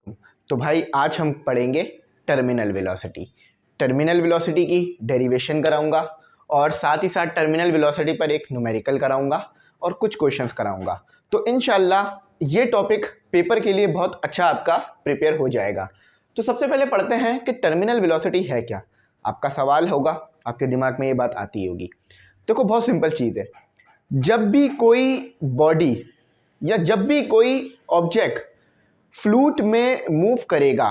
तो भाई आज हम पढ़ेंगे टर्मिनल वेलोसिटी। टर्मिनल वेलोसिटी की डेरिवेशन कराऊंगा और साथ ही साथ टर्मिनल वेलोसिटी पर एक न्यूमेरिकल कराऊंगा और कुछ क्वेश्चंस कराऊंगा। तो इंशाल्लाह ये टॉपिक पेपर के लिए बहुत अच्छा आपका प्रिपेयर हो जाएगा। तो सबसे पहले पढ़ते हैं कि टर्मिनल वेलोसिटी है क्या। आपका सवाल होगा, आपके दिमाग में ये बात आती होगी। देखो बहुत सिंपल चीज़ है, जब भी कोई बॉडी या जब भी कोई ऑब्जेक्ट फ्लूइड में मूव करेगा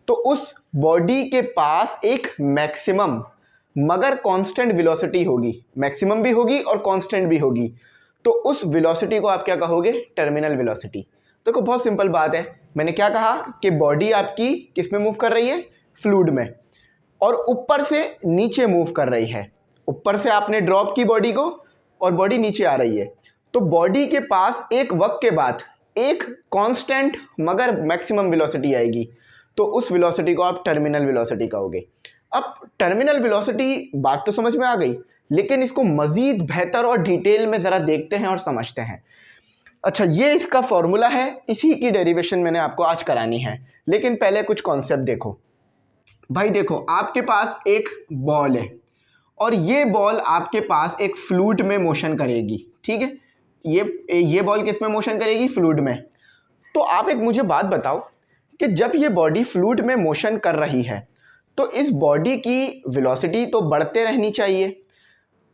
तो उस बॉडी के पास एक मैक्सिमम मगर कांस्टेंट वेलोसिटी होगी। मैक्सिमम भी होगी और कांस्टेंट भी होगी। तो उस वेलोसिटी को आप क्या कहोगे? Terminal velocity. देखो बहुत सिंपल बात है, मैंने क्या कहा कि बॉडी आपकी किस में मूव कर रही है? फ्लूइड में, और ऊपर से नीचे मूव कर रही है। ऊपर से आपने ड्रॉप की बॉडी को और बॉडी नीचे आ रही है। तो बॉडी के पास एक वक्त के बाद एक कांस्टेंट मगर मैक्सिमम वेलोसिटी आएगी, तो उस वेलोसिटी को आप टर्मिनल वेलोसिटी कहोगे। अब टर्मिनल वेलोसिटी बात तो समझ में आ गई, लेकिन इसको मज़ीद बेहतर और डिटेल में ज़रा देखते हैं और समझते हैं। अच्छा, ये इसका फॉर्मूला है, इसी की डेरिवेशन मैंने आपको आज करानी है। लेकिन पहले कुछ कॉन्सेप्ट देखो भाई। देखो आपके पास एक बॉल है और ये बॉल आपके पास एक फ्लूइड में मोशन करेगी, ठीक है। ये बॉल किस में मोशन करेगी? फ्लूइड में। तो आप एक मुझे बात बताओ कि जब ये बॉडी फ्लूइड में मोशन कर रही है तो इस बॉडी की वेलोसिटी तो बढ़ते रहनी चाहिए,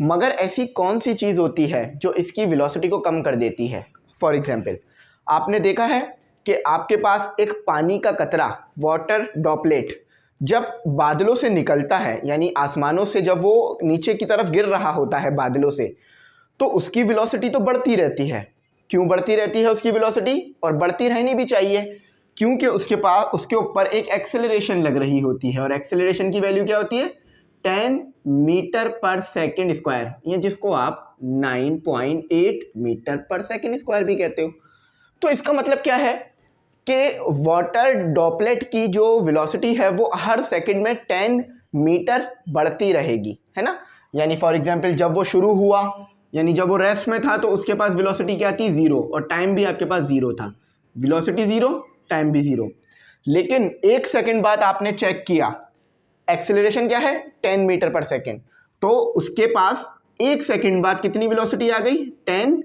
मगर ऐसी कौन सी चीज़ होती है जो इसकी वेलोसिटी को कम कर देती है? फॉर एग्जांपल, आपने देखा है कि आपके पास एक पानी का कतरा, वाटर ड्रॉपलेट, जब बादलों से निकलता है, यानी आसमानों से जब वो नीचे की तरफ गिर रहा होता है बादलों से, तो उसकी वेलोसिटी तो बढ़ती रहती है। क्यों बढ़ती रहती है उसकी वेलोसिटी? और बढ़ती रहनी भी चाहिए, क्योंकि उसके ऊपर एक एक्सेलरेशन लग रही होती है। और एक्सेलरेशन की वैल्यू क्या होती है? 10 मीटर पर सेकेंड स्क्वायर, ये जिसको आप 9.8 मीटर पर सेकेंड स्क्वायर भी कहते हो। तो इसका मतलब क्या है कि वाटर ड्रॉपलेट की जो वेलोसिटी है वो हर सेकंड में 10 मीटर बढ़ती रहेगी, है ना। यानी फॉर एग्जांपल जब वो शुरू हुआ, यानी जब वो रेस्ट में था, तो उसके पास वेलोसिटी क्या थी? 0, और टाइम भी आपके पास 0 था। वेलोसिटी 0, टाइम भी 0। लेकिन एक सेकंड बाद आपने चेक किया, एक्सेलरेशन क्या है? 10 मीटर पर सेकंड। तो उसके पास एक सेकंड बाद कितनी वेलोसिटी आ गई? 10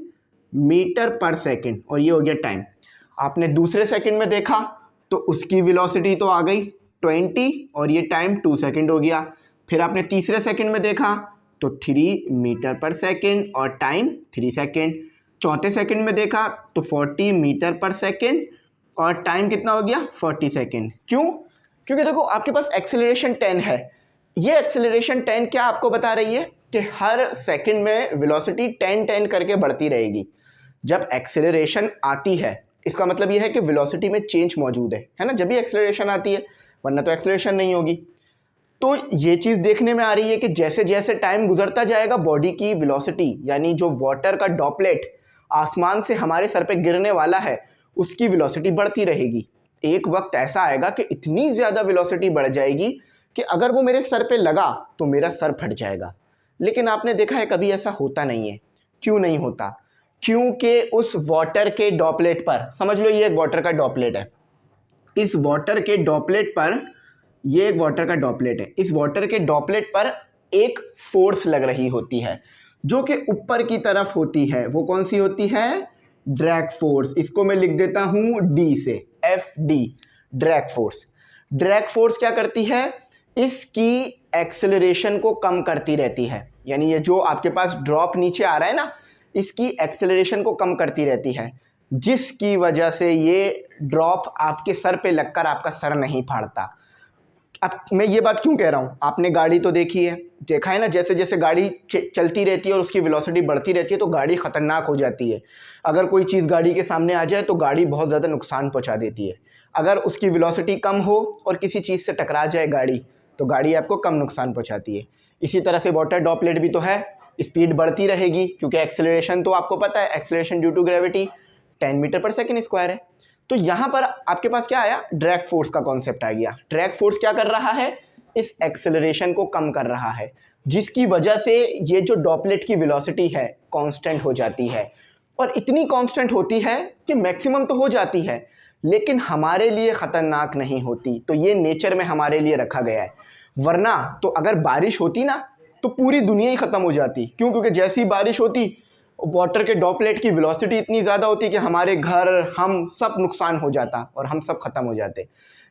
मीटर पर सेकंड, और ये हो गया टाइम। आपने दूसरे सेकंड में देखा तो उसकी वेलोसिटी तो आ गई 20, और ये टाइम 2 सेकंड हो गया। फिर आपने तीसरे सेकंड में देखा तो 3 मीटर पर सेकंड और टाइम 3 सेकंड। चौथे सेकंड में देखा तो 40 मीटर पर सेकंड और टाइम कितना हो गया? 40 सेकंड। क्यों? क्योंकि देखो आपके पास एक्सेलरेशन 10 है। ये एक्सेलरेशन 10 क्या आपको बता रही है कि हर सेकंड में वेलोसिटी 10 करके बढ़ती रहेगी। जब एक्सेलरेशन आती है इसका मतलब यह है कि वेलोसिटी में चेंज मौजूद है ना, जब भी एक्सेलरेशन आती है, वरना तो एक्सेलरेशन नहीं होगी। तो ये चीज़ देखने में आ रही है कि जैसे जैसे टाइम गुजरता जाएगा, बॉडी की वेलोसिटी, यानी जो वाटर का ड्रॉपलेट आसमान से हमारे सर पे गिरने वाला है, उसकी वेलोसिटी बढ़ती रहेगी। एक वक्त ऐसा आएगा कि इतनी ज़्यादा वेलोसिटी बढ़ जाएगी कि अगर वो मेरे सर पे लगा तो मेरा सर फट जाएगा। लेकिन आपने देखा है कभी ऐसा होता नहीं है। क्यों नहीं होता? क्योंकि उस वाटर के ड्रॉपलेट पर, समझ लो ये एक वाटर का ड्रॉपलेट है, इस वाटर के ड्रॉपलेट पर, ये एक वाटर का ड्रॉपलेट है, इस वाटर के ड्रॉपलेट पर एक फोर्स लग रही होती है जो कि ऊपर की तरफ होती है। वो कौन सी होती है? Drag force. इसको मैं लिख देता हूं डी से, FD, drag force. Drag force क्या करती है? इसकी एक्सेलरेशन को कम करती रहती है। यानी ये जो आपके पास ड्रॉप नीचे आ रहा है ना, इसकी एक्सेलरेशन को कम करती रहती है, जिसकी वजह से ये ड्रॉप आपके सर पे लगकर आपका सर नहीं फाड़ता। अब मैं ये बात क्यों कह रहा हूँ? आपने गाड़ी तो देखी है, देखा है ना, जैसे जैसे गाड़ी चलती रहती है और उसकी वेलोसिटी बढ़ती रहती है तो गाड़ी ख़तरनाक हो जाती है। अगर कोई चीज़ गाड़ी के सामने आ जाए तो गाड़ी बहुत ज़्यादा नुकसान पहुँचा देती है। अगर उसकी वेलोसिटी कम हो और किसी चीज़ से टकरा जाए गाड़ी, तो गाड़ी आपको कम नुकसान पहुँचाती है। इसी तरह से वाटर ड्रॉपलेट भी तो है, स्पीड बढ़ती रहेगी क्योंकि एक्सेलरेशन तो आपको पता है, acceleration due to gravity 10 meter पर सेकेंड स्क्वायर है। तो यहाँ पर आपके पास क्या आया? ड्रैग फोर्स का कॉन्सेप्ट आ गया। ड्रैग फोर्स क्या कर रहा है? इस एक्सेलरेशन को कम कर रहा है, जिसकी वजह से ये जो ड्रॉपलेट की वेलोसिटी है कांस्टेंट हो जाती है। और इतनी कांस्टेंट होती है कि मैक्सिमम तो हो जाती है, लेकिन हमारे लिए ख़तरनाक नहीं होती। तो ये नेचर में हमारे लिए रखा गया है, वरना तो अगर बारिश होती ना तो पूरी दुनिया ही ख़त्म हो जाती। क्यों? क्योंकि जैसी बारिश होती वाटर के ड्रॉपलेट की वेलोसिटी इतनी ज़्यादा होती कि हमारे घर, हम सब नुकसान हो जाता और हम सब ख़त्म हो जाते।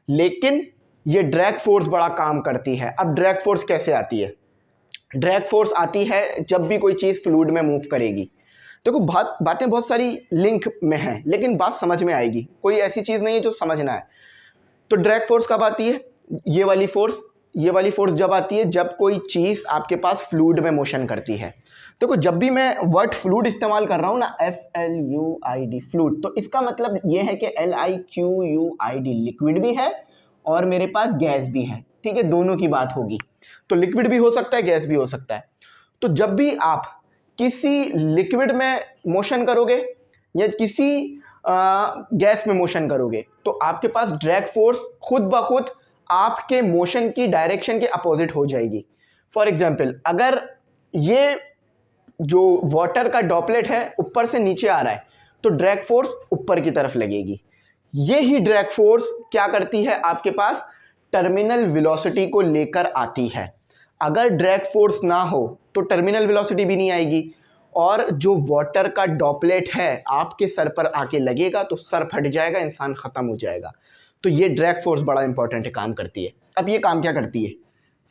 लेकिन ये ड्रैग फोर्स बड़ा काम करती है। अब ड्रैग फोर्स कैसे आती है? ड्रैग फोर्स आती है जब भी कोई चीज़ फ्लूइड में मूव करेगी। देखो बातें बहुत सारी लिंक में हैं, लेकिन बात समझ में आएगी। कोई ऐसी चीज़ नहीं है जो समझना है। तो ड्रैग फोर्स कब आती है? ये वाली फोर्स जब आती है जब कोई चीज़ आपके पास फ्लूइड में मोशन करती है। देखो जब भी मैं वर्ड फ्लूइड इस्तेमाल कर रहा हूँ ना, FLUID फ्लूइड, तो इसका मतलब ये है कि LIQUID लिक्विड भी है और मेरे पास गैस भी है। ठीक है, दोनों की बात होगी। तो लिक्विड भी हो सकता है, गैस भी हो सकता है। तो जब भी आप किसी लिक्विड में मोशन करोगे या किसी गैस में मोशन करोगे तो आपके पास ड्रैग फोर्स खुद ब खुद आपके मोशन की डायरेक्शन के अपोजिट हो जाएगी। फॉर एग्जाम्पल, अगर ये जो वाटर का ड्रॉपलेट है ऊपर से नीचे आ रहा है तो ड्रैग फोर्स ऊपर की तरफ लगेगी। ये ही ड्रैग फोर्स क्या करती है? आपके पास टर्मिनल वेलोसिटी को लेकर आती है। अगर ड्रैग फोर्स ना हो तो टर्मिनल वेलोसिटी भी नहीं आएगी और जो वाटर का ड्रॉपलेट है आपके सर पर आके लगेगा तो सर फट जाएगा, इंसान ख़त्म हो जाएगा। तो ये ड्रैग फोर्स बड़ा इंपॉर्टेंट काम करती है। अब ये काम क्या करती है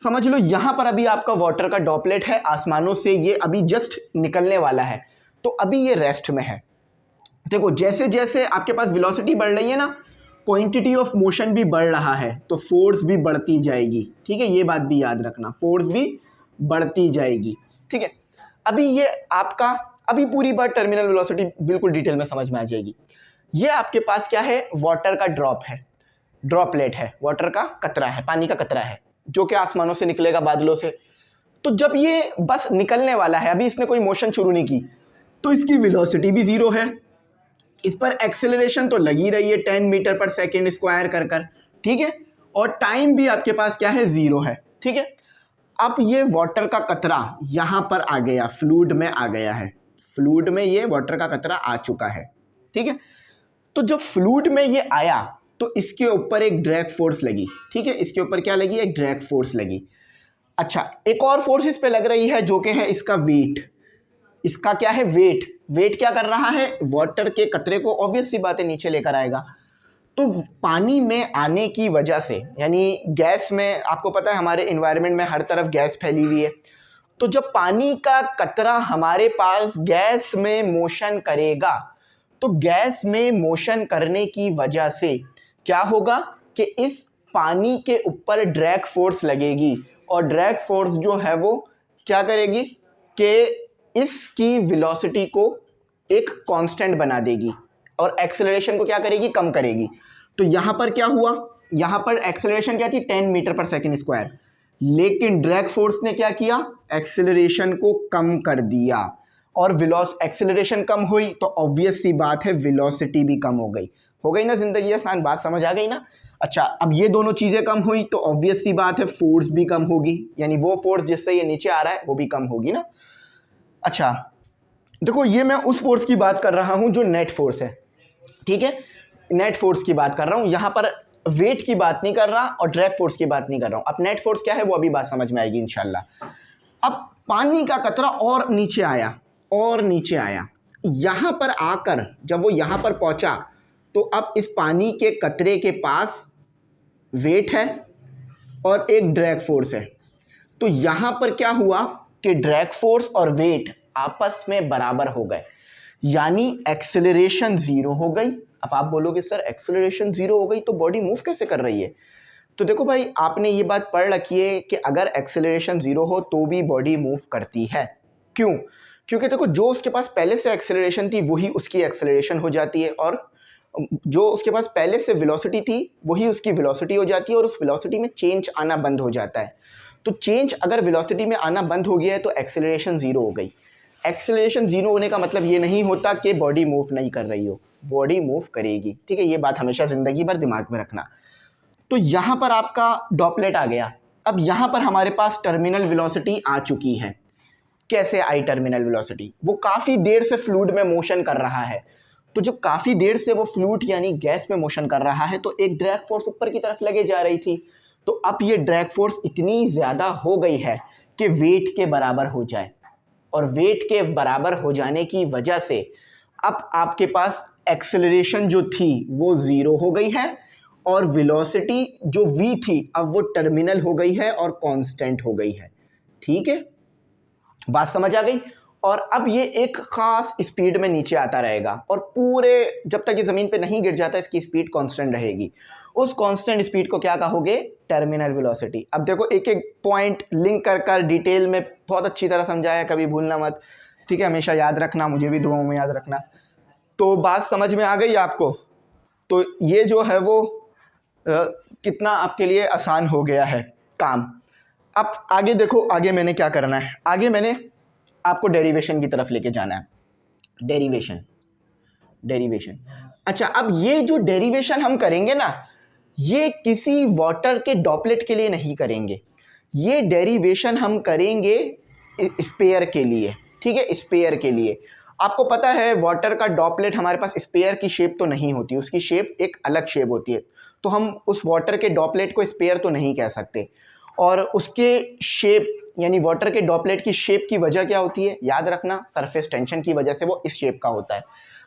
समझ लो। यहाँ पर अभी आपका वाटर का ड्रॉपलेट है, आसमानों से ये अभी जस्ट निकलने वाला है, तो अभी ये रेस्ट में है। देखो जैसे जैसे आपके पास वेलोसिटी बढ़ रही है ना, क्वांटिटी ऑफ मोशन भी बढ़ रहा है, तो फोर्स भी बढ़ती जाएगी। ठीक है, ये बात भी याद रखना, फोर्स भी बढ़ती जाएगी। ठीक है, अभी ये आपका, अभी पूरी बात टर्मिनल वेलोसिटी बिल्कुल डिटेल में समझ में आ जाएगी। ये आपके पास क्या है? वाटर का ड्रॉप है, ड्रॉपलेट है, वाटर का कतरा है, पानी का कतरा है, जो कि आसमानों से निकलेगा, बादलों से। तो जब ये बस निकलने वाला है, अभी इसने कोई मोशन शुरू नहीं की, तो इसकी वेलोसिटी भी ज़ीरो है। इस पर एक्सेलरेशन तो लगी रही है 10 मीटर पर सेकेंड स्क्वायर कर कर। ठीक है, और टाइम भी आपके पास क्या है? ज़ीरो है। ठीक है, अब ये वाटर का कतरा यहाँ पर आ गया, फ्लूइड में आ गया है, फ्लूइड में ये वाटर का कतरा आ चुका है। ठीक है, तो जब फ्लूइड में ये आया तो इसके ऊपर एक ड्रैग फोर्स लगी। ठीक है, इसके ऊपर क्या लगी? एक ड्रैग फोर्स लगी। अच्छा, एक और फोर्स इस पे लग रही है जो कि है इसका वेट। इसका क्या है? वेट। वेट क्या कर रहा है? वाटर के कतरे को ऑब्वियस सी बात है नीचे लेकर आएगा। तो पानी में आने की वजह से, यानी गैस में, आपको पता है हमारे एनवायरनमेंट में हर तरफ गैस फैली हुई है, तो जब पानी का कतरा हमारे पास गैस में मोशन करेगा तो गैस में मोशन करने की वजह से क्या होगा कि इस पानी के ऊपर ड्रैग फोर्स लगेगी और ड्रैग फोर्स जो है वो क्या करेगी कि इसकी वेलोसिटी को एक कांस्टेंट बना देगी और एक्सेलरेशन को क्या करेगी? कम करेगी। तो यहाँ पर क्या हुआ? यहाँ पर एक्सेलरेशन क्या थी? 10 मीटर पर सेकेंड स्क्वायर, लेकिन ड्रैग फोर्स ने क्या किया? एक्सेलरेशन को कम कर दिया और एक्सेलरेशन कम हुई तो ऑब्वियस सी बात है वेलोसिटी भी कम हो गई ना। जिंदगी आसान, बात समझ आ गई ना। अच्छा, अब ये दोनों चीज़ें कम हुई तो ऑब्वियस सी बात है फोर्स भी कम होगी, यानी वो फोर्स जिससे ये नीचे आ रहा है वो भी कम होगी ना। अच्छा देखो, ये मैं उस फोर्स की बात कर रहा हूँ जो नेट फोर्स है। ठीक है, नेट फोर्स की बात कर रहा हूँ, यहाँ पर वेट की बात नहीं कर रहा और ड्रैग फोर्स की बात नहीं कर रहा हूँ। अब नेट फोर्स क्या है वो अभी बात समझ में आएगी इंशाल्लाह। अब पानी का कतरा और नीचे आया और नीचे आया, यहाँ पर आकर जब वो यहाँ पर पहुँचा तो अब इस पानी के कतरे के पास वेट है और एक ड्रैग फोर्स है। तो यहाँ पर क्या हुआ कि ड्रैग फोर्स और वेट आपस में बराबर हो गए, यानी एक्सेलरेशन ज़ीरो हो गई। अब आप बोलोगे सर एक्सेलरेशन ज़ीरो हो गई तो बॉडी मूव कैसे कर रही है? तो देखो भाई, आपने ये बात पढ़ रखी है कि अगर एक्सेलरेशन ज़ीरो हो तो भी बॉडी मूव करती है। क्यों? क्योंकि देखो, जो उसके पास पहले से एक्सेलरेशन थी वही उसकी एक्सेलरेशन हो जाती है और जो उसके पास पहले से वेलोसिटी थी वही उसकी वेलोसिटी हो जाती है और उस वेलोसिटी में चेंज आना बंद हो जाता है। तो चेंज अगर वेलोसिटी में आना बंद हो गया है तो एक्सेलरेशन ज़ीरो हो गई। एक्सेलरेशन ज़ीरो होने का मतलब ये नहीं होता कि बॉडी मूव नहीं कर रही हो, बॉडी मूव करेगी। ठीक है, ये बात हमेशा ज़िंदगी भर दिमाग में रखना। तो यहाँ पर आपका ड्रॉपलेट आ गया। अब यहाँ पर हमारे पास टर्मिनल वेलोसिटी आ चुकी है। कैसे आई टर्मिनल वेलोसिटी? वो काफ़ी देर से फ्लूइड में मोशन कर रहा है तो जब काफ़ी देर से वो फ्लूइड यानी गैस में मोशन कर रहा है तो एक ड्रैग फोर्स ऊपर की तरफ लगे जा रही थी। तो अब ये ड्रैग फोर्स इतनी ज़्यादा हो गई है कि वेट के बराबर हो जाए, और वेट के बराबर हो जाने की वजह से अब आपके पास एक्सेलरेशन जो थी वो ज़ीरो हो गई है, और वेलोसिटी जो v थी अब वो टर्मिनल हो गई है और कांस्टेंट हो गई है। ठीक है, बात समझ आ गई। और अब ये एक ख़ास स्पीड में नीचे आता रहेगा, और पूरे जब तक ये ज़मीन पे नहीं गिर जाता इसकी स्पीड कांस्टेंट रहेगी। उस कांस्टेंट स्पीड को क्या कहोगे? Terminal velocity. अब देखो एक एक पॉइंट लिंक कर कर डिटेल में बहुत अच्छी तरह समझाया, कभी भूलना मत, ठीक है, हमेशा याद रखना, मुझे भी दुआओं में याद रखना। तो बात समझ में आ गई आपको? तो ये जो है वो कितना आपके लिए आसान हो गया है काम। अब आगे देखो, आगे मैंने क्या करना है, आगे मैंने आपको डेरिवेशन की तरफ लेके जाना है। डेरिवेशन। अच्छा, अब ये जो डेरिवेशन हम करेंगे ना, ये किसी वाटर के ड्रॉपलेट के लिए नहीं करेंगे, ये डेरिवेशन हम करेंगे स्पेयर के लिए। ठीक है, स्पेयर के लिए। आपको पता है वाटर का ड्रॉपलेट हमारे पास स्पेयर की शेप तो नहीं होती, उसकी शेप एक अलग शेप होती है, तो हम उस वाटर के ड्रॉपलेट को स्पेयर तो नहीं कह सकते। और उसके शेप यानी वाटर के ड्रॉपलेट की शेप की वजह क्या होती है? याद रखना, सरफेस टेंशन की वजह से वो इस शेप का होता है।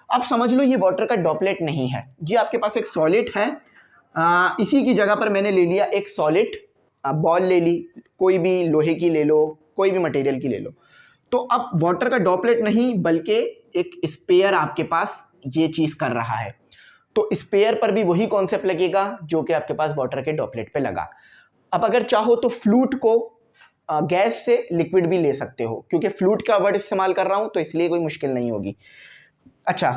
अब समझ लो ये वाटर का ड्रॉपलेट नहीं है, ये आपके पास एक सॉलिड है। इसी की जगह पर मैंने ले लिया एक सॉलिड बॉल ले ली, कोई भी लोहे की ले लो, कोई भी मटेरियल की ले लो। तो अब वाटर का ड्रॉपलेट नहीं बल्कि एक स्पेयर आपके पास ये चीज़ कर रहा है, तो स्पेयर पर भी वही कॉन्सेप्ट लगेगा जो कि आपके पास वाटर के ड्रॉपलेट पे लगा। अब अगर चाहो तो फ्लूइड को गैस से लिक्विड भी ले सकते हो, क्योंकि फ्लूइड का वर्ड इस्तेमाल कर रहा हूं तो इसलिए कोई मुश्किल नहीं होगी। अच्छा,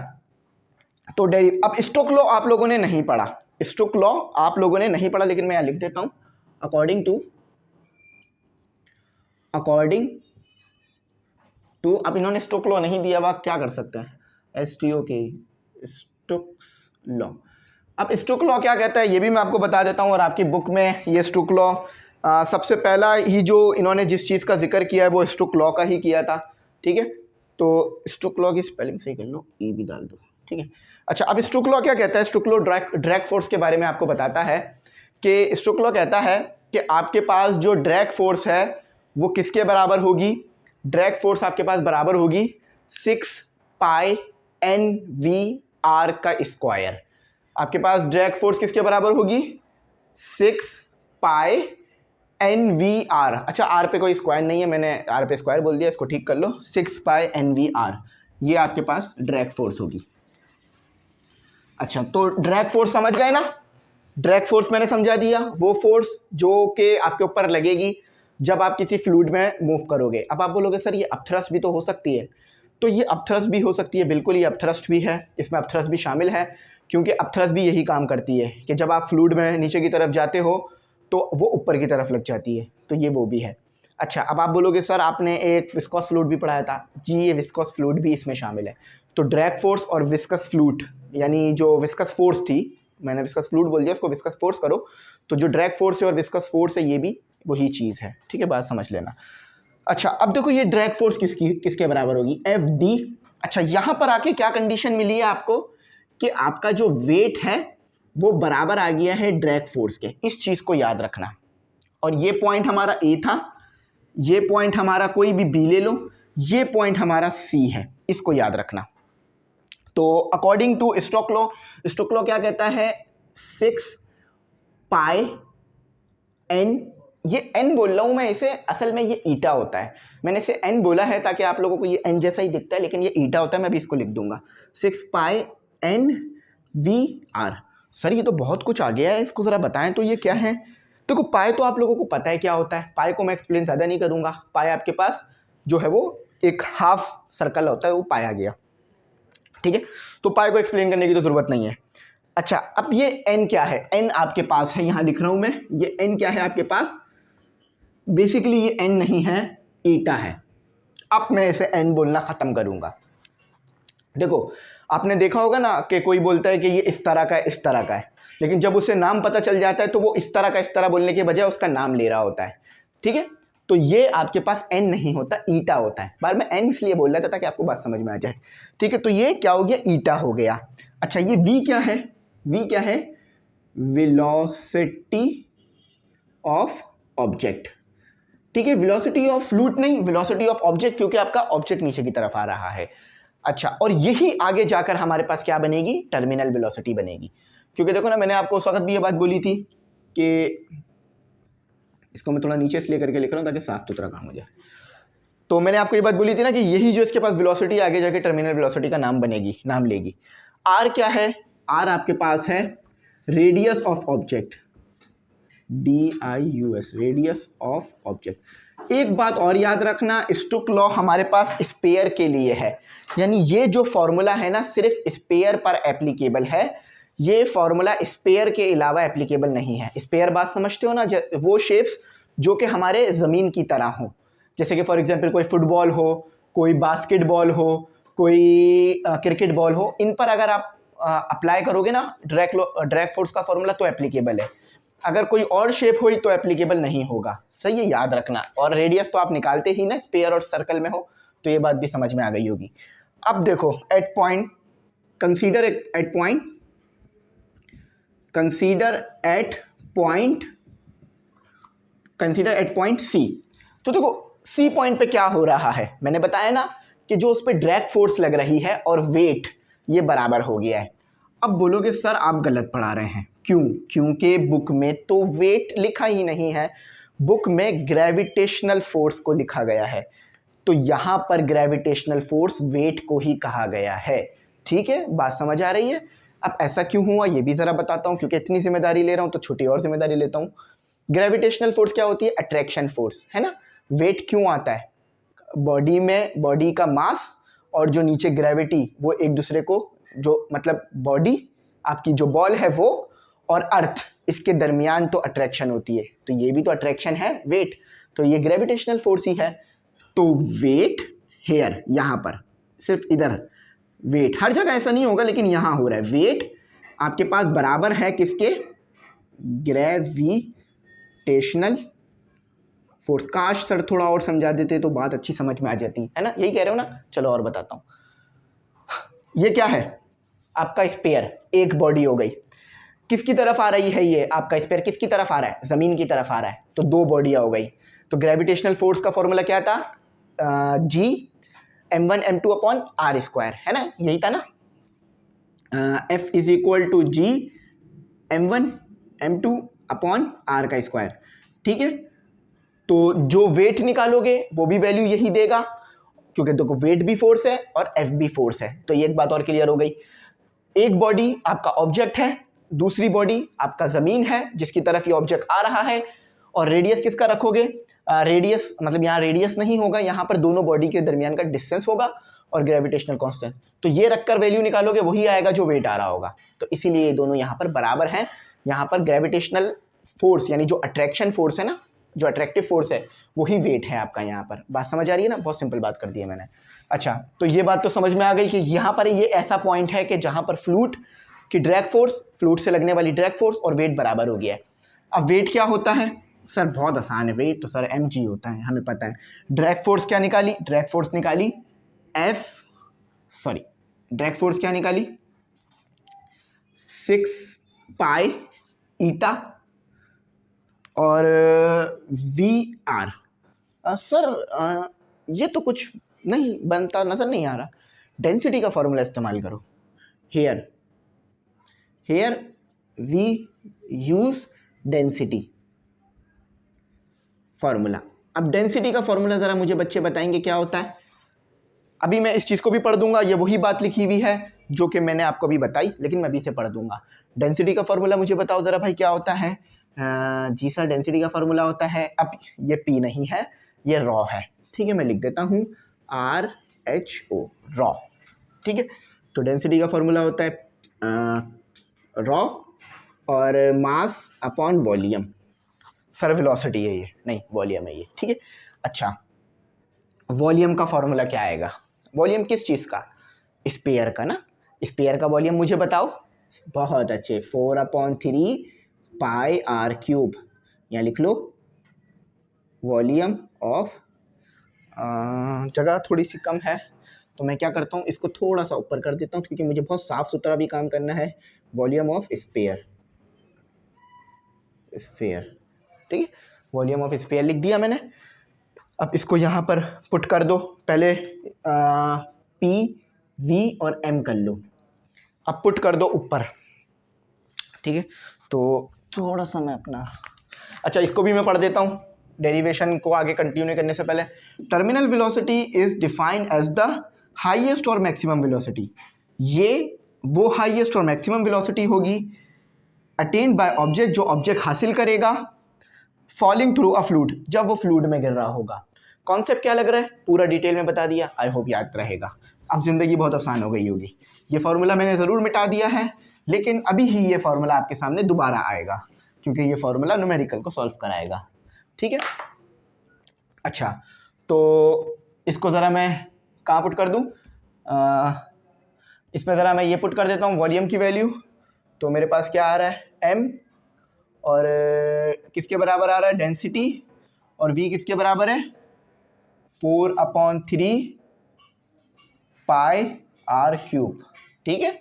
तो अब स्टोक्स लॉ आप लोगों ने नहीं पढ़ा, स्टोक्स लॉ आप लोगों ने नहीं पढ़ा, लेकिन मैं यहाँ लिख देता हूं, अकॉर्डिंग टू अब इन्होंने स्टोक्स लॉ नहीं दिया, वह क्या कर सकते हैं? STOK, Stokes law. अब स्टोक्स लॉ क्या कहता है ये भी मैं आपको बता देता हूँ, और आपकी बुक में ये स्टोक्स लॉ सबसे पहला ही जो इन्होंने जिस चीज़ का जिक्र किया है वो स्टोक्स लॉ का ही किया था। ठीक है, तो स्टोक्स लॉ की स्पेलिंग सही कर लो, ई भी डाल दो। ठीक है, अच्छा, अब स्टोक्स लॉ क्या कहता है? स्टोक्स लॉ ड्रैग फोर्स के बारे में आपको बताता है कि स्टोक्स लॉ कहता है कि आपके पास जो ड्रैग फोर्स है वो किसके बराबर होगी? ड्रैग फोर्स आपके पास बराबर होगी 6 पाई NVR का स्क्वायर। आपके पास ड्रैग फोर्स किसके बराबर होगी? 6 पाई NVR। अच्छा, आर पे कोई स्क्वायर नहीं है, मैंने आर पे स्क्वायर बोल दिया, इसको ठीक कर लो। 6 पाई NVR ये आपके पास ड्रैग फोर्स होगी। अच्छा, तो ड्रैग फोर्स समझ गए ना? ड्रैग फोर्स मैंने समझा दिया, वो फोर्स जो कि आपके ऊपर लगेगी जब आप किसी फ्लूइड में मूव करोगे। अब आप बोलोगे सर ये अपथ्रस्ट भी तो हो सकती है, तो ये अपथ्रस्ट भी हो सकती है, बिल्कुल ये अपथ्रस्ट भी है, इसमें अपथ्रस्ट भी शामिल है, क्योंकि अपथ्रस्ट भी यही काम करती है कि जब आप फ्लूइड में नीचे की तरफ जाते हो तो वो ऊपर की तरफ लग जाती है, तो ये वो भी है। अच्छा, अब आप बोलोगे सर आपने एक विस्कस फ्लूइड भी पढ़ाया था, जी ये विस्कस फ्लूइड भी इसमें शामिल है। तो ड्रैग फोर्स और विस्कस फ्लूइड यानी जो विस्कस फोर्स थी, मैंने विस्कस फ्लूइड बोल दिया, उसको विस्कस फोर्स करो, तो जो ड्रैग फोर्स है और विस्कस फोर्स है ये भी वही चीज़ है। ठीक है, बात समझ लेना। अच्छा, अब देखो ये ड्रैग फोर्स किसके बराबर होगी? FD। अच्छा, यहाँ पर आके क्या कंडीशन मिली है आपको कि आपका जो वेट है वो बराबर आ गया है ड्रैग फोर्स के, इस चीज़ को याद रखना। और ये पॉइंट हमारा A था, ये पॉइंट हमारा कोई भी B ले लो, ये पॉइंट हमारा C है, इसको याद रखना। तो अकॉर्डिंग टू स्टोक्स लॉ क्या कहता है? 6 पाई N, ये N बोल रहा हूँ मैं इसे, असल में ये ईटा होता है, मैंने इसे N बोला है ताकि आप लोगों को ये N जैसा ही दिखता है, लेकिन ये ईटा होता है, मैं भी इसको लिख दूंगा 6 पाई NVR। सर ये तो बहुत कुछ आ गया है, इसको ज़रा बताएं तो ये क्या है? देखो पाई तो आप लोगों को पता है क्या होता है, पाई को मैं एक्सप्लेन ज़्यादा नहीं करूँगा। पाई आपके पास जो है वो एक हाफ सर्कल होता है, वो पाया गया। ठीक है, तो पाई को एक्सप्लेन करने की तो ज़रूरत नहीं है। अच्छा, अब ये N क्या है? N आपके पास है, यहाँ लिख रहा हूँ मैं, ये N क्या है आपके पास? बेसिकली ये N नहीं है, ईटा है। अब मैं इसे N बोलना ख़त्म करूँगा। देखो आपने देखा होगा ना कि कोई बोलता है कि ये इस तरह का है, इस तरह का है, लेकिन जब उसे नाम पता चल जाता है तो वो इस तरह का इस तरह बोलने के बजाय उसका नाम ले रहा होता है। ठीक है, तो ये आपके पास n नहीं होता, ईटा होता है। बार में n इसलिए बोल रहा था ताकि आपको बात समझ में आ जाए, ठीक है। तो ये क्या हो गया, ईटा हो गया। अच्छा ये v क्या है, v क्या है, वेलोसिटी ऑफ ऑब्जेक्ट, ठीक है। वेलोसिटी ऑफ फ्लूइड नहीं, वेलोसिटी ऑफ ऑब्जेक्ट, क्योंकि आपका ऑब्जेक्ट नीचे की तरफ आ रहा है। अच्छा, और यही आगे जाकर हमारे पास क्या बनेगी, टर्मिनल वेलोसिटी बनेगी। क्योंकि देखो ना, मैंने आपको उस वक्त भी ये बात बोली थी कि इसको मैं थोड़ा नीचे इसलिए करके लिख रहा हूँ ताकि साफ सुथरा काम हो जाए। तो मैंने आपको ये बात बोली थी ना कि यही जो इसके पास वेलोसिटी आगे जाके टर्मिनल वेलोसिटी का नाम बनेगी, नाम लेगी। आर क्या है, आर आपके पास है radius of object, DIUS, radius of object. एक बात और याद रखना, स्टोक्स लॉ हमारे पास स्पेयर के लिए है, यानी ये जो फॉर्मूला है ना सिर्फ स्पेयर पर एप्लीकेबल है, ये फॉर्मूला स्पेयर के अलावा एप्लीकेबल नहीं है। स्पेयर बात समझते हो ना, वो शेप्स जो कि हमारे ज़मीन की तरह हो, जैसे कि फॉर एग्जांपल कोई फुटबॉल हो, कोई बास्केटबॉल हो, कोई क्रिकेट बॉल हो, इन पर अगर आप अप्लाई करोगे ना ड्रैग फोर्स का फॉर्मूला तो एप्लीकेबल है। अगर कोई और शेप हुई तो एप्लीकेबल नहीं होगा, सही है, याद रखना। और रेडियस तो आप निकालते ही ना, स्पेयर और सर्कल में हो, तो ये बात भी समझ में आ गई होगी। अब देखो at point, consider at point, consider at point, consider at point C. तो देखो सी पॉइंट पे क्या हो रहा है, मैंने बताया ना कि जो उस पर ड्रैग फोर्स लग रही है और वेट ये बराबर हो गया है। अब बोलोगे सर आप गलत पढ़ा रहे हैं, क्यों? क्योंकि बुक में तो वेट लिखा ही नहीं है, बुक में ग्रेविटेशनल फोर्स को लिखा गया है। तो यहाँ पर ग्रेविटेशनल फोर्स वेट को ही कहा गया है, ठीक है, बात समझ आ रही है। अब ऐसा क्यों हुआ ये भी ज़रा बताता हूँ, क्योंकि इतनी जिम्मेदारी ले रहा हूँ तो छोटी और जिम्मेदारी लेता हूँ। ग्रेविटेशनल फोर्स क्या होती है, अट्रैक्शन फोर्स, है ना। वेट क्यों आता है, बॉडी में बॉडी का मास और जो नीचे ग्रेविटी, वो एक दूसरे को, जो मतलब बॉडी आपकी जो बॉल है वो और अर्थ, इसके दरमियान तो अट्रैक्शन होती है, तो ये भी तो अट्रैक्शन है, वेट, तो ये ग्रेविटेशनल फोर्स ही है। तो वेट हेयर, यहाँ पर सिर्फ इधर वेट, हर जगह ऐसा नहीं होगा लेकिन यहाँ हो रहा है, वेट आपके पास बराबर है किसके, ग्रेविटेशनल फोर्स। काश सर थोड़ा और समझा देते तो बात अच्छी समझ में आ जाती, है ना, यही कह रहे हो ना। चलो और बताता हूँ, ये क्या है आपका स्पेयर, एक बॉडी हो गई, किसकी तरफ आ रही है ये आपका स्पेयर, किसकी तरफ आ रहा है, ज़मीन की तरफ आ रहा है, तो दो बॉडियाँ हो गई। तो ग्रेविटेशनल फोर्स का फॉर्मूला क्या था, G m1 m2 upon r square, है ना, यही था ना। F is equal to G m1 m2 upon r का स्क्वायर, ठीक है। तो जो वेट निकालोगे वो भी वैल्यू यही देगा, क्योंकि देखो वेट भी फोर्स है और F भी फोर्स है। तो ये एक बात और क्लियर हो गई, एक बॉडी आपका ऑब्जेक्ट है, दूसरी बॉडी आपका ज़मीन है जिसकी तरफ ये ऑब्जेक्ट आ रहा है, और रेडियस किसका रखोगे, रेडियस मतलब यहाँ रेडियस नहीं होगा, यहाँ पर दोनों बॉडी के दरमियान का डिस्टेंस होगा और ग्रेविटेशनल कांस्टेंट, तो ये रखकर वैल्यू निकालोगे वही आएगा जो वेट आ रहा होगा। तो इसीलिए ये दोनों यहाँ पर बराबर हैं। यहाँ पर ग्रेविटेशनल फोर्स यानी जो अट्रैक्शन फोर्स है ना, जो अट्रैक्टिव फोर्स है वही वेट है आपका। यहाँ पर बात समझ आ रही है ना, बहुत सिंपल बात कर दी है मैंने। अच्छा, तो ये बात तो समझ में आ गई कि यहाँ पर ये ऐसा पॉइंट है कि जहाँ पर फ्लूइड की ड्रैग फोर्स, फ्लूइड से लगने वाली ड्रैग फोर्स और वेट बराबर हो गया है। अब वेट क्या होता है सर, बहुत आसान है, वेट तो सर mg होता है, हमें पता है। ड्रैग फोर्स क्या निकाली, ड्रैग फोर्स निकाली ड्रैग फोर्स क्या निकाली 6 पाई ईटा और VR। सर ये तो कुछ नहीं बनता, नज़र नहीं आ रहा। डेंसिटी का फॉर्मूला इस्तेमाल करो, here we use density formula. अब डेंसिटी का फॉर्मूला ज़रा मुझे बच्चे बताएंगे क्या होता है। अभी मैं इस चीज़ को भी पढ़ दूंगा, ये वही बात लिखी हुई है जो कि मैंने आपको भी बताई, लेकिन मैं अभी से पढ़ दूंगा। डेंसिटी का फॉर्मूला मुझे बताओ ज़रा भाई क्या होता है। जी सर, डेंसिटी का फॉर्मूला होता है, अब ये P नहीं है, ये रॉ है, ठीक है, मैं लिख देता हूँ RHO, रॉ, ठीक है। तो डेंसिटी का फॉर्मूला होता है रॉ और mass upon volume. Sir velocity है ये, नहीं वॉल्यूम है ये, ठीक है। अच्छा, वॉल्यूम का फॉर्मूला क्या आएगा, वॉल्यूम किस चीज़ का, स्पेयर का ना, स्पेयर का वॉल्यूम मुझे बताओ। बहुत अच्छे, 4/3 पाई r क्यूब, यहाँ लिख लो वॉल्यूम ऑफ, जगह थोड़ी सी कम है तो मैं क्या करता हूँ, इसको थोड़ा सा ऊपर कर देता हूँ क्योंकि मुझे बहुत साफ़ सुथरा भी काम करना है। वॉल्यूम ऑफ स्फीयर, ठीक है, वॉल्यूम ऑफ स्फीयर लिख दिया मैंने। अब इसको यहाँ पर पुट कर दो, पहले पी वी और एम कर लो, अब पुट कर दो ऊपर, ठीक है। तो थोड़ा सा मैं अपना, अच्छा इसको भी मैं पढ़ देता हूँ डेरिवेशन को आगे कंटिन्यू करने से पहले। Terminal velocity is defined as the highest और मैक्सिमम वेलोसिटी, ये वो हाईएस्ट और मैक्सिमम वेलोसिटी होगी अटेन्ड बाय ऑब्जेक्ट, जो ऑब्जेक्ट हासिल करेगा फॉलिंग थ्रू अ फ्लूइड, जब वो फ्लूइड में गिर रहा होगा। कॉन्सेप्ट क्या लग रहा है, पूरा डिटेल में बता दिया, आई होप याद रहेगा। अब ज़िंदगी बहुत आसान हो गई होगी। ये फार्मूला मैंने ज़रूर मिटा दिया है, लेकिन अभी ही ये फार्मूला आपके सामने दोबारा आएगा क्योंकि ये फार्मूला न्यूमेरिकल को सॉल्व कराएगा, ठीक है। अच्छा, तो इसको ज़रा मैं कहाँ पुट कर दूँ, इसमें ज़रा मैं ये पुट कर देता हूँ वॉल्यूम की वैल्यू। तो मेरे पास क्या आ रहा है, m, और किसके बराबर आ रहा है, डेंसिटी, और v किसके बराबर है, 4/3 पाई आर क्यूब, ठीक है।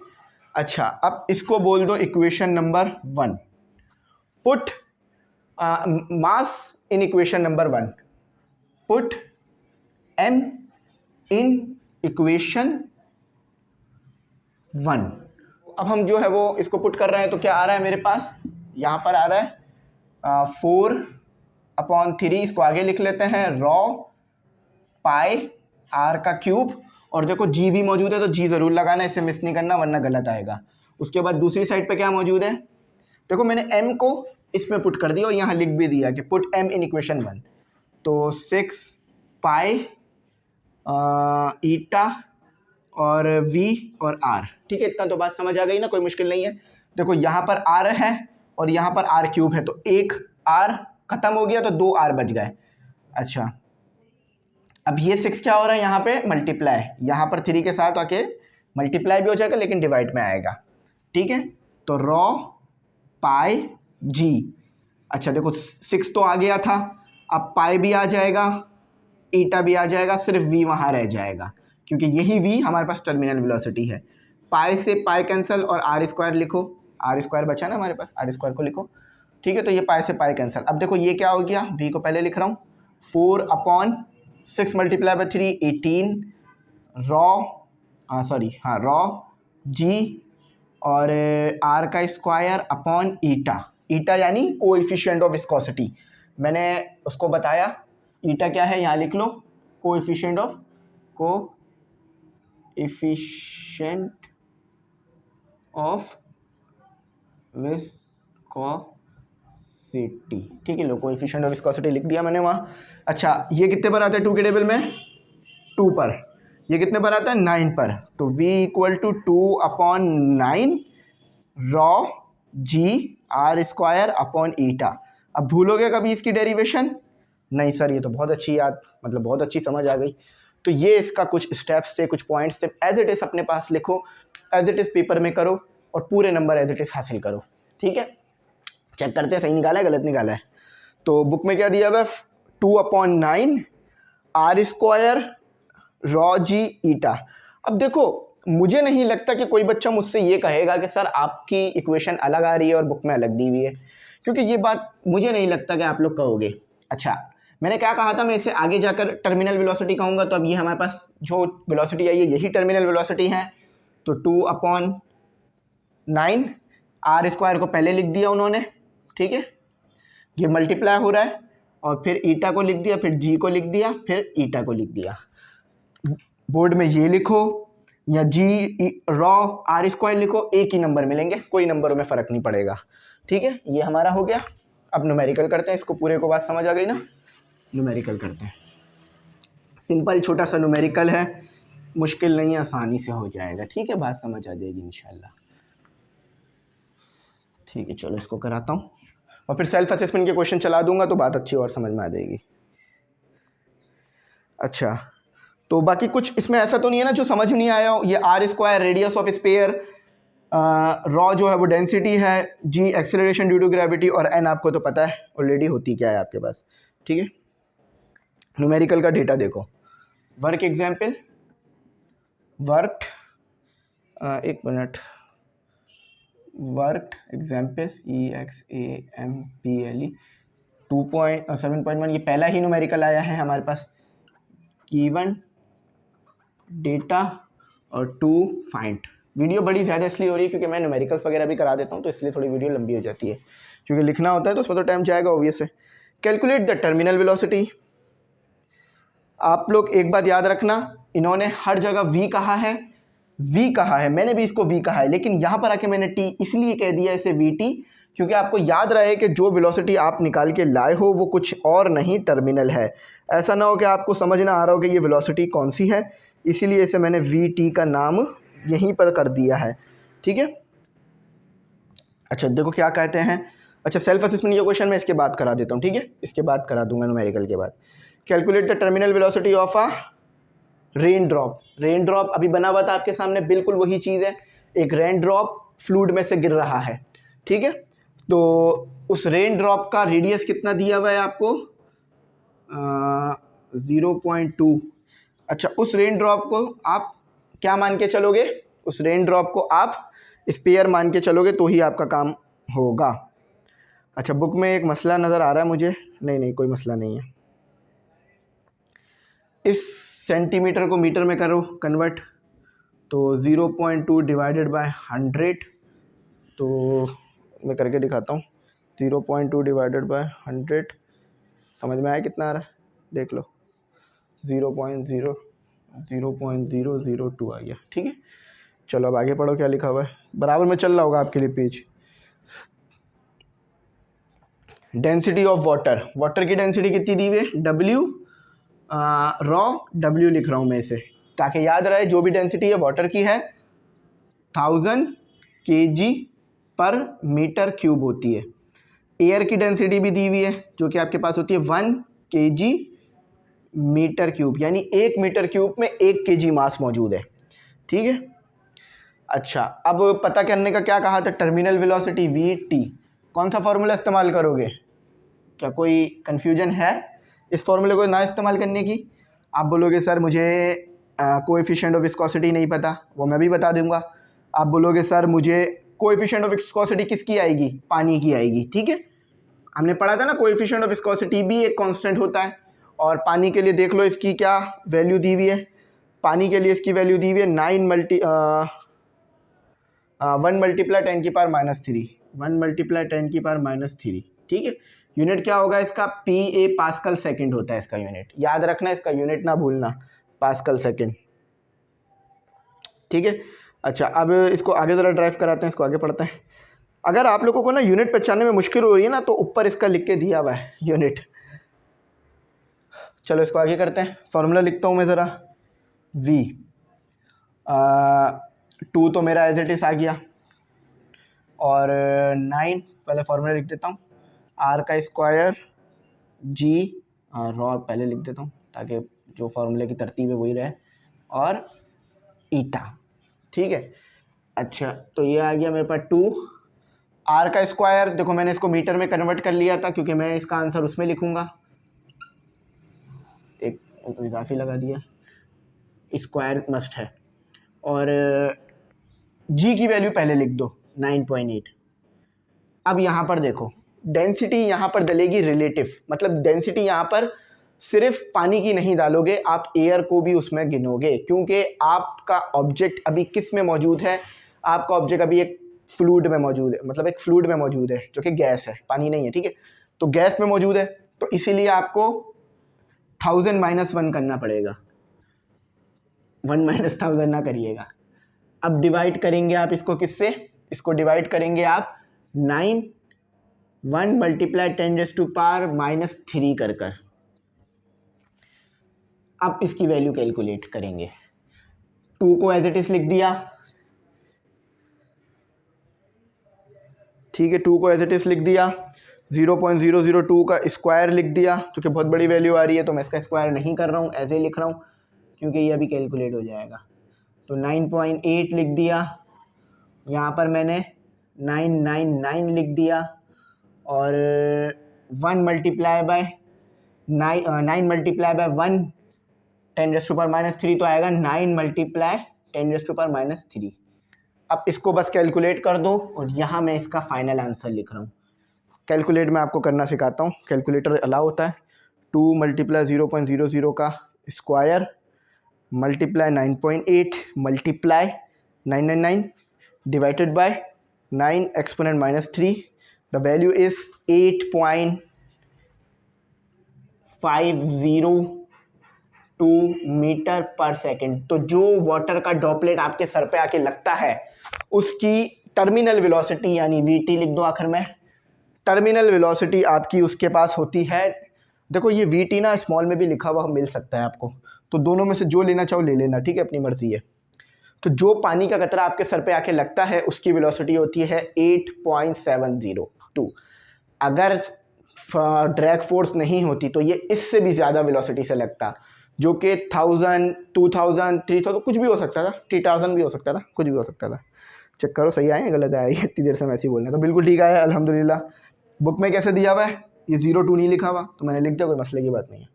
अच्छा, अब इसको बोल दो equation number 1, put mass in equation number 1, put m in equation 1। अब हम जो है वो इसको पुट कर रहे हैं तो क्या आ रहा है मेरे पास, यहाँ पर आ रहा है 4/3, इसको आगे लिख लेते हैं रॉ पाई आर का क्यूब, और देखो जी भी मौजूद है तो जी ज़रूर लगाना, इसे मिस नहीं करना वरना गलत आएगा। उसके बाद दूसरी साइड पे क्या मौजूद है, देखो मैंने m को इसमें पुट कर दिया और यहाँ लिख भी दिया कि पुट m इन इक्वेशन 1, तो 6 पाई ईटा और v और r, ठीक है। इतना तो बात समझ आ गई ना, कोई मुश्किल नहीं है। देखो यहाँ पर r है और यहाँ पर r क्यूब है, तो एक r खत्म हो गया तो 2 r बच गए। अच्छा, अब ये 6 क्या हो रहा है यहाँ पे मल्टीप्लाई, यहाँ पर 3 के साथ आके मल्टीप्लाई भी हो जाएगा लेकिन डिवाइड में आएगा, ठीक है। तो रॉ पाई जी, अच्छा देखो 6 तो आ गया था, अब पाई भी आ जाएगा, ईटा भी आ जाएगा, सिर्फ v वहाँ रह जाएगा क्योंकि यही v हमारे पास टर्मिनल वेलोसिटी है। पाई से पाई कैंसिल और आर स्क्वायर लिखो, आर स्क्वायर बचा ना हमारे पास, आर स्क्वायर को लिखो, ठीक है। तो ये पाई से पाई कैंसिल, अब देखो ये क्या हो गया, v को पहले लिख रहा हूँ, 4/6 मल्टीप्लाई बाई 3 18 रॉ रॉ जी और आर का स्क्वायर अपॉन ईटा, ईटा यानी कोएफिशिएंट ऑफ विस्कोसिटी, मैंने उसको बताया ईटा क्या है, यहाँ लिख लो कोएफिशिएंट ऑफ विस्कोसिटी, ठीक है। लो कोएफिशिएंट ऑफ विस्कोसिटी लिख दिया मैंने वहाँ। अच्छा, ये कितने पर आता है 2 के टेबल में, 2 पर, ये कितने पर आता है 9 पर, तो v equal to 2/9 rho g r square upon eta. अब भूलोगे कभी इसकी डेरिवेशन, नहीं सर ये तो बहुत अच्छी याद, मतलब बहुत अच्छी समझ आ गई। तो ये इसका कुछ स्टेप्स थे, कुछ पॉइंट्स थे, एज इट इज़ अपने पास लिखो, एज इट इज़ पेपर में करो और पूरे नंबर एज इट इज़ हासिल करो, ठीक है। चेक करते हैं सही निकाला है गलत निकाला है। तो बुक में क्या दिया हुआ है, 2/9 आर स्क्वायर रॉ जी ईटा। अब देखो मुझे नहीं लगता कि कोई बच्चा मुझसे ये कहेगा कि सर आपकी इक्वेशन अलग आ रही है और बुक में अलग दी हुई है, क्योंकि ये बात मुझे नहीं लगता कि आप लोग कहोगे। अच्छा, मैंने क्या कहा था, मैं इसे आगे जाकर टर्मिनल वेलोसिटी कहूँगा, तो अब ये हमारे पास जो वेलोसिटी आई है यही टर्मिनल वेलोसिटी है। तो 2/9 आर स्क्वायर को पहले लिख दिया उन्होंने, ठीक है, ये मल्टीप्लाई हो रहा है, और फिर ईटा को लिख दिया, फिर जी को लिख दिया, फिर ईटा को लिख दिया। बोर्ड में ये लिखो या जी रॉ आर स्क्वायर लिखो, एक ही नंबर मिलेंगे, कोई नंबरों में फ़र्क नहीं पड़ेगा, ठीक है। ये हमारा हो गया। अब न्यूमेरिकल करते हैं, इसको पूरे को बात समझ आ गई ना, न्यूमेरिकल करते हैं। सिंपल छोटा सा न्यूमेरिकल है, मुश्किल नहीं है, आसानी से हो जाएगा, ठीक है, बात समझ आ जाएगी इंशाल्लाह, ठीक है। चलो इसको कराता हूँ और फिर सेल्फ असेसमेंट के क्वेश्चन चला दूंगा तो बात अच्छी और समझ में आ जाएगी। अच्छा, तो बाकी कुछ इसमें ऐसा तो नहीं है ना जो समझ नहीं आया हो। ये R square radius of sphere, rho जो है वो डेंसिटी है, G acceleration due to gravity, और एन आपको तो पता है ऑलरेडी होती क्या है आपके पास, ठीक है। न्यूमेरिकल का डेटा देखो, वर्क एग्जाम्पल, वर्क एक मिनट, वर्क एग्जाम्पल EXAMPLE 2.7.1, ये पहला ही न्यूमेरिकल आया है हमारे पास, गिवन डेटा और टू फाइंड। वीडियो बड़ी ज़्यादा इसलिए हो रही है क्योंकि मैं न्यूमेरिकल्स वगैरह भी करा देता हूँ, तो इसलिए थोड़ी वीडियो लंबी हो जाती है, क्योंकि लिखना होता है तो उसमें तो टाइम जाएगा ऑब्वियस है। Calculate the terminal velocity. आप लोग एक बात याद रखना, इन्होंने हर जगह वी कहा है, वी कहा है, मैंने भी इसको वी कहा है, लेकिन यहाँ पर आके मैंने टी इसलिए कह दिया इसे वी टी, क्योंकि आपको याद रहे कि जो वेलोसिटी आप निकाल के लाए हो वो कुछ और नहीं टर्मिनल है। ऐसा ना हो कि आपको समझ ना आ रहा हो कि ये वेलोसिटी कौन सी है, इसीलिए इसे मैंने वी टी का नाम यहीं पर कर दिया है, ठीक है। अच्छा देखो क्या कहते हैं, अच्छा सेल्फ असेसमेंट ये क्वेश्चन मैं इसके बाद करा देता हूँ, ठीक है, इसके बाद करा दूंगा न्यूमेरिकल के बाद। Calculate the terminal velocity of a rain drop. Rain drop अभी बना हुआ था आपके सामने, बिल्कुल वही चीज़ है, एक रेन ड्रॉप फ्लूइड में से गिर रहा है, ठीक है। तो उस रेन ड्रॉप का रेडियस कितना दिया हुआ है आपको, 0.2। अच्छा उस रेन ड्रॉप को आप क्या मान के चलोगे, उस रेन ड्रॉप को आप स्पेयर मान के चलोगे तो ही आपका काम होगा। अच्छा बुक में एक मसला नज़र आ रहा है मुझे, नहीं कोई मसला नहीं है। इस सेंटीमीटर को मीटर में करो कन्वर्ट, तो 0.2 डिवाइडेड बाय 100, तो मैं करके दिखाता हूँ, 0.2 डिवाइडेड बाय 100, समझ में आया कितना आ रहा है, देख लो 0.002 आ गया, ठीक है। चलो अब आगे पढ़ो क्या लिखा हुआ है, बराबर में चल रहा होगा आपके लिए page. Density of water, water की डेंसिटी कितनी दी हुई है, W, रॉ W लिख रहा हूँ मैं इसे ताकि याद रहे, जो भी डेंसिटी है वाटर की है 1000 kg पर मीटर क्यूब होती है। एयर की डेंसिटी भी दी हुई है जो कि आपके पास होती है 1 kg मीटर क्यूब, यानी 1 मीटर क्यूब में 1 kg मास मौजूद है, ठीक है। अच्छा अब पता करने का क्या कहा था, टर्मिनल वेलोसिटी VT, कौन सा फॉर्मूला इस्तेमाल करोगे, क्या कोई कन्फ्यूजन है इस फॉर्मूले को ना इस्तेमाल करने की? आप बोलोगे सर मुझे कोएफिशिएंट ऑफ विस्कोसिटी नहीं पता, वो मैं भी बता दूंगा। आप बोलोगे सर मुझे कोएफिशिएंट ऑफ विस्कोसिटी किसकी आएगी, पानी की आएगी, ठीक है। हमने पढ़ा था ना कोएफिशिएंट ऑफ विस्कोसिटी भी एक कांस्टेंट होता है, और पानी के लिए देख लो इसकी क्या वैल्यू दी हुई है, पानी के लिए इसकी वैल्यू दी हुई है 1 मल्टीप्लाई 10 की पावर -3, 1 मल्टीप्लाई 10 की पावर -3, ठीक है। यूनिट क्या होगा इसका, PA पास्कल सेकंड होता है इसका यूनिट, याद रखना इसका यूनिट ना भूलना, पास्कल सेकंड, ठीक है। अच्छा अब इसको आगे ज़रा ड्राइव कराते हैं, इसको आगे पढ़ते हैं। अगर आप लोगों को ना यूनिट पहचानने में मुश्किल हो रही है ना, तो ऊपर इसका लिख के दिया हुआ है यूनिट। चलो इसको आगे करते हैं, फॉर्मूला लिखता हूँ मैं ज़रा, V 2 तो मेरा एज इट इज़ आ गया, और 9 पहले फॉर्मूला लिख देता हूँ, R का स्क्वायर G रॉ पहले लिख देता हूँ ताकि जो फॉर्मूले की तरतीब है वही रहे, और ईटा, ठीक है। अच्छा तो ये आ गया मेरे पास 2, R का स्क्वायर देखो मैंने इसको मीटर में कन्वर्ट कर लिया था क्योंकि मैं इसका आंसर उसमें लिखूंगा, एक इजाफी लगा दिया, स्क्वायर मस्ट है, और G की वैल्यू पहले लिख दो 9.8। अब यहाँ पर देखो डेंसिटी यहाँ पर डलेगी रिलेटिव, मतलब डेंसिटी यहाँ पर सिर्फ पानी की नहीं डालोगे, आप एयर को भी उसमें गिनोगे, क्योंकि आपका ऑब्जेक्ट अभी किस में मौजूद है, आपका ऑब्जेक्ट अभी एक फ्लूइड में मौजूद है, मतलब एक फ्लूइड में मौजूद है जो कि गैस है, पानी नहीं है, ठीक है। तो गैस में मौजूद है, तो इसीलिए आपको 1000 -1 करना पड़ेगा, 1 - 1000 ना करिएगा। अब डिवाइड करेंगे आप इसको किससे, इसको डिवाइड करेंगे आप 9 1 मल्टीप्लाई 10⁻³ कर कर। अब इसकी वैल्यू कैलकुलेट करेंगे, 2 को एज इट इज लिख दिया, ठीक है, 2 को एज इट इज लिख दिया, 0.002 का स्क्वायर लिख दिया, क्योंकि बहुत बड़ी वैल्यू आ रही है तो मैं इसका स्क्वायर नहीं कर रहा हूँ, ऐसे ही लिख रहा हूँ क्योंकि ये अभी कैलकुलेट हो जाएगा। तो 9.8 लिख दिया, यहाँ पर मैंने 999 लिख दिया, और 1 मल्टीप्लाई बाय 9 मल्टीप्लाई बाय 1 10⁻³ तो आएगा 9 मल्टीप्लाई 10⁻³ अब इसको बस कैलकुलेट कर दो और यहाँ मैं इसका फाइनल आंसर लिख रहा हूँ। कैलकुलेट मैं आपको करना सिखाता हूँ, कैलकुलेटर अलाउ होता है। 2 मल्टीप्लाई 0.00 का square multiply 9.8 multiply 999 divided by 9 exponent -3 the value is 8.502 meter पर सेकेंड। तो जो वाटर का ड्रॉपलेट आपके सर पे आके लगता है उसकी टर्मिनल वेलोसिटी यानी वीटी लिख दो आखिर में। टर्मिनल वेलोसिटी आपकी उसके पास होती है, देखो ये वीटी ना स्मॉल में भी लिखा हुआ मिल सकता है आपको, तो दोनों में से जो लेना चाहो ले लेना, ठीक है, अपनी मर्जी है। तो जो पानी का कतरा आपके सर पे आके लगता है उसकी वेलोसिटी होती है 8.702। अगर ड्रैग फोर्स नहीं होती तो ये इससे भी ज़्यादा वेलोसिटी से लगता, जो कि 1000 2000 3000 कुछ भी हो सकता था, 3000 भी हो सकता था, कुछ भी हो सकता था। चेक करो सही आए गलत आया, इतनी देर से मैं ऐसे ही बोलना, तो बिल्कुल ठीक आया अल्हम्दुलिल्लाह। बुक में कैसे दिया हुआ है, ये 0-2 नहीं लिखा हुआ तो मैंने लिख दिया, कोई मसले की बात नहीं है।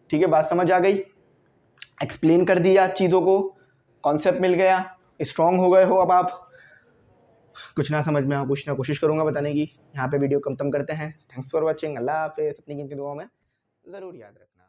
ठीक है, बात समझ आ गई, एक्सप्लेन कर दिया चीज़ों को, कॉन्सेप्ट मिल गया, स्ट्रॉन्ग हो गए हो अब आप। कुछ ना समझ में आ पूछना कोशिश करूँगा बताने की। यहाँ पे वीडियो खत्म करते हैं। थैंक्स फॉर वॉचिंग, अल्लाह हाफिज़। अपनी गिनती दुआओं में ज़रूर याद रखना।